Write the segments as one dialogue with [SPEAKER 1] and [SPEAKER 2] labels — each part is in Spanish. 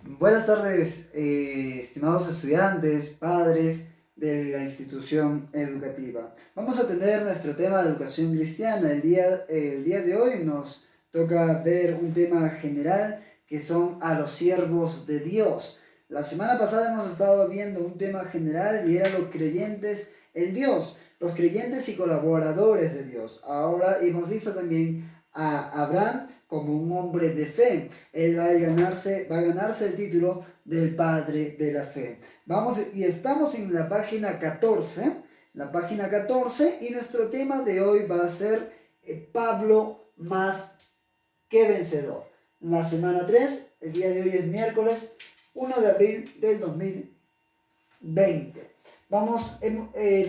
[SPEAKER 1] Buenas tardes, estimados estudiantes, padres de la institución educativa. Vamos a tener nuestro tema de educación cristiana. El día de hoy nos toca ver un tema general que son a los siervos de Dios. La semana pasada hemos estado viendo un tema general y era los creyentes en Dios, los creyentes y colaboradores de Dios. Ahora hemos visto también a Abraham como un hombre de fe. Él va a ganarse el título del padre de la fe. Vamos, y estamos en la página 14, y nuestro tema de hoy va a ser Pablo más que vencedor. La semana 3, el día de hoy es miércoles 1 de abril del 2020. Vamos,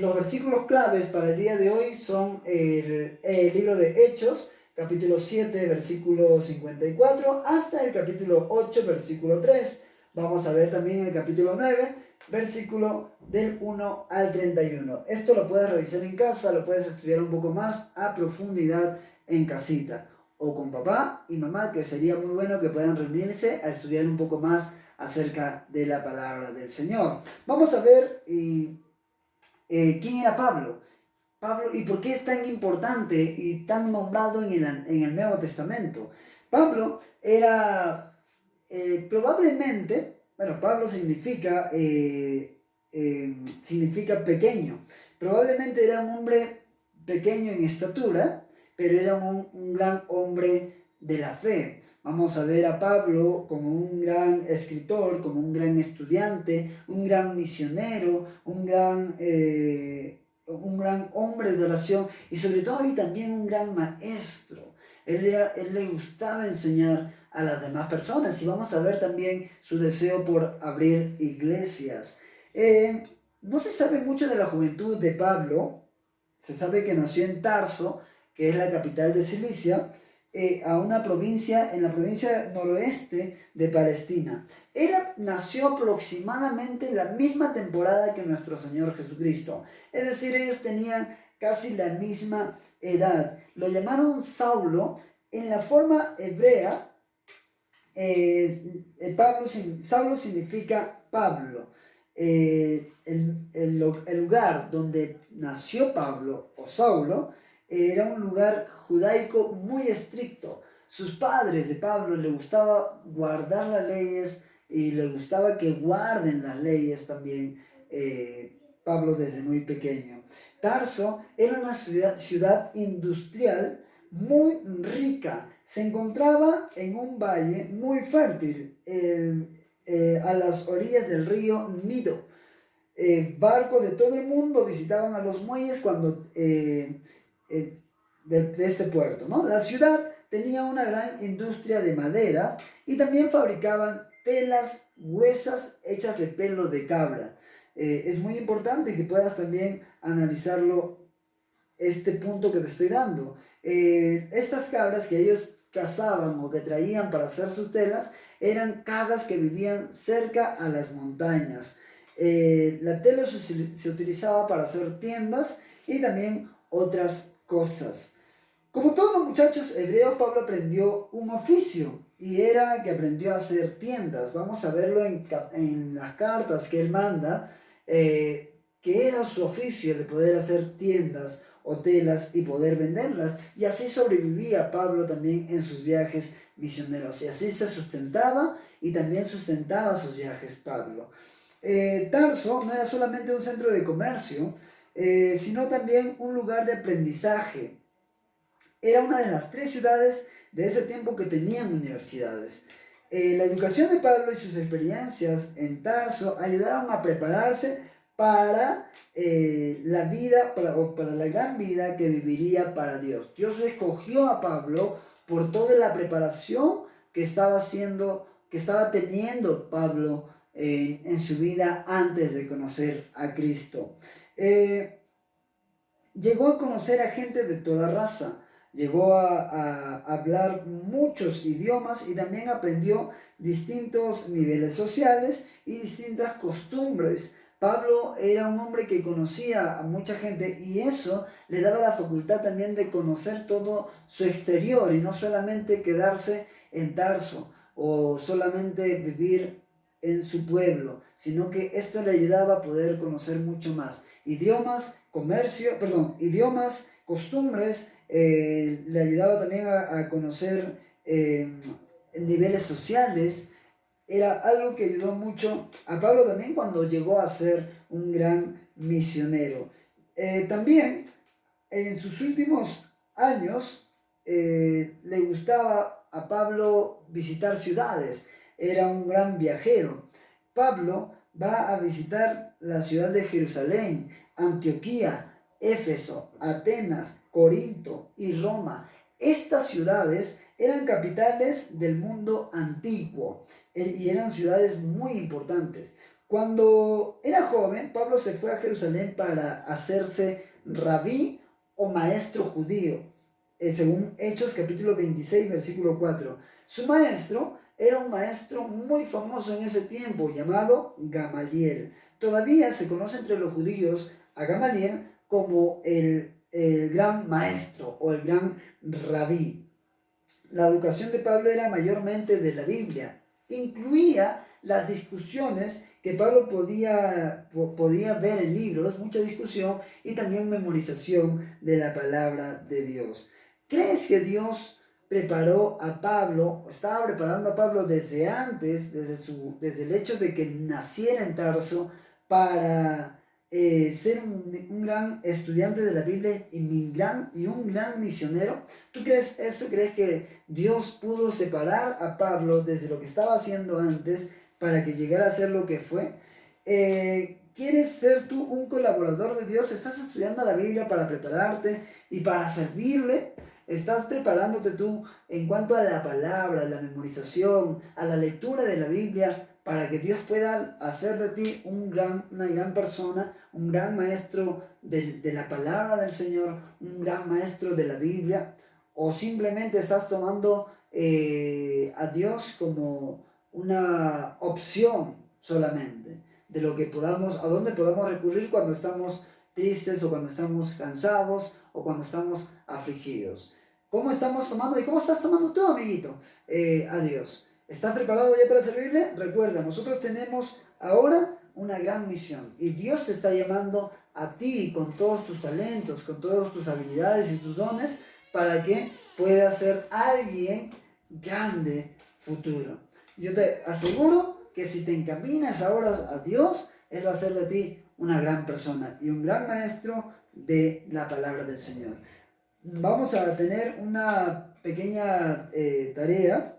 [SPEAKER 1] los versículos claves para el día de hoy son el libro de Hechos, capítulo 7, versículo 54, hasta el capítulo 8, versículo 3. Vamos a ver también el capítulo 9, versículo del 1 al 31. Esto lo puedes revisar en casa, lo puedes estudiar un poco más a profundidad en casita, o con papá y mamá, que sería muy bueno que puedan reunirse a estudiar un poco más acerca de la palabra del Señor. Vamos a ver quién era Pablo. Pablo, ¿y por qué es tan importante y tan nombrado en el Nuevo Testamento? Pablo era probablemente, bueno, Pablo significa pequeño. Probablemente era un hombre pequeño en estatura, pero era un gran hombre de la fe. Vamos a ver a Pablo como un gran escritor, como un gran estudiante, un gran misionero, un gran hombre de oración y sobre todo y también un gran maestro. Él le gustaba enseñar a las demás personas, y vamos a ver también su deseo por abrir iglesias. No se sabe mucho de la juventud de Pablo. Se sabe que nació en Tarso, que es la capital de Cilicia, en la provincia noroeste de Palestina. Él nació aproximadamente en la misma temporada que nuestro Señor Jesucristo. Es decir, ellos tenían casi la misma edad. Lo llamaron Saulo. En la forma hebrea, Saulo significa Pablo. El lugar donde nació Pablo o Saulo era un lugar judaico muy estricto. Sus padres de Pablo le gustaba guardar las leyes y le gustaba que guarden las leyes también, Pablo desde muy pequeño. Tarso era una ciudad industrial muy rica. Se encontraba en un valle muy fértil, a las orillas del río Nido. Barcos de todo el mundo visitaban a los muelles de este puerto, ¿no? La ciudad tenía una gran industria de madera y también fabricaban telas gruesas hechas de pelo de cabra. Es muy importante que puedas también analizarlo, este punto que te estoy dando. Estas cabras que ellos cazaban o que traían para hacer sus telas eran cabras que vivían cerca a las montañas. La tela se utilizaba para hacer tiendas y también otras cosas. Como todos los muchachos hebreos, Pablo aprendió un oficio, y era que aprendió a hacer tiendas. Vamos a verlo en las cartas que él manda, que era su oficio de poder hacer tiendas o telas y poder venderlas. Y así sobrevivía Pablo también en sus viajes misioneros. Y así se sustentaba y también sustentaba sus viajes Pablo. Tarso no era solamente un centro de comercio, sino también un lugar de aprendizaje. Era una de las 3 ciudades de ese tiempo que tenían universidades. La educación de Pablo y sus experiencias en Tarso ayudaron a prepararse para la vida, para la gran vida que viviría para Dios. Dios escogió a Pablo por toda la preparación que estaba teniendo Pablo en su vida antes de conocer a Cristo. Llegó a conocer a gente de toda raza. Llegó a hablar muchos idiomas y también aprendió distintos niveles sociales y distintas costumbres. Pablo era un hombre que conocía a mucha gente, y eso le daba la facultad también de conocer todo su exterior y no solamente quedarse en Tarso o solamente vivir en su pueblo, sino que esto le ayudaba a poder conocer mucho más. Idiomas, costumbres, le ayudaba también a conocer niveles sociales. Era algo que ayudó mucho a Pablo también cuando llegó a ser un gran misionero. También en sus últimos años le gustaba a Pablo visitar ciudades. Era un gran viajero. Pablo va a visitar la ciudad de Jerusalén, Antioquía, Éfeso, Atenas, Corinto y Roma. Estas ciudades eran capitales del mundo antiguo y eran ciudades muy importantes. Cuando era joven, Pablo se fue a Jerusalén para hacerse rabí o maestro judío, según Hechos capítulo 26, versículo 4. Su maestro era un maestro muy famoso en ese tiempo, llamado Gamaliel. Todavía se conoce entre los judíos a Gamaliel como el gran maestro o el gran rabí. La educación de Pablo era mayormente de la Biblia. Incluía las discusiones que Pablo podía ver en libros, mucha discusión y también memorización de la palabra de Dios. ¿Crees que Dios preparó a Pablo, o estaba preparando a Pablo desde antes, desde el hecho de que naciera en Tarso, para ser un gran estudiante de la Biblia y un gran misionero? ¿Tú crees eso? ¿Crees que Dios pudo separar a Pablo desde lo que estaba haciendo antes para que llegara a ser lo que fue? ¿Quieres ser tú un colaborador de Dios? ¿Estás estudiando la Biblia para prepararte y para servirle? ¿Estás preparándote tú en cuanto a la palabra, a la memorización, a la lectura de la Biblia, para que Dios pueda hacer de ti una gran persona, un gran maestro de la palabra del Señor, un gran maestro de la Biblia? ¿O simplemente estás tomando a Dios como una opción solamente de lo que a dónde podamos recurrir cuando estamos tristes o cuando estamos cansados o cuando estamos afligidos? ¿Cómo estamos tomando y cómo estás tomando tú, amiguito, a Dios? ¿Estás preparado ya para servirle? Recuerda, nosotros tenemos ahora una gran misión y Dios te está llamando a ti con todos tus talentos, con todas tus habilidades y tus dones para que puedas ser alguien grande futuro. Yo te aseguro que si te encaminas ahora a Dios, Él va a hacer de ti una gran persona y un gran maestro de la palabra del Señor. Vamos a tener una pequeña tarea.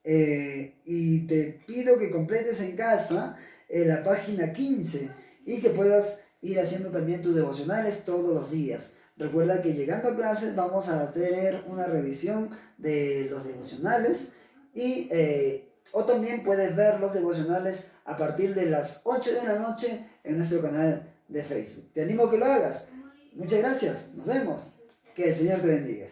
[SPEAKER 1] Y te pido que completes en casa la página 15 y que puedas ir haciendo también tus devocionales todos los días. Recuerda que llegando a clases vamos a hacer una revisión de los devocionales o también puedes ver los devocionales a partir de las 8 de la noche en nuestro canal de Facebook. Te animo a que lo hagas. Muchas gracias. Nos vemos. Que el Señor te bendiga.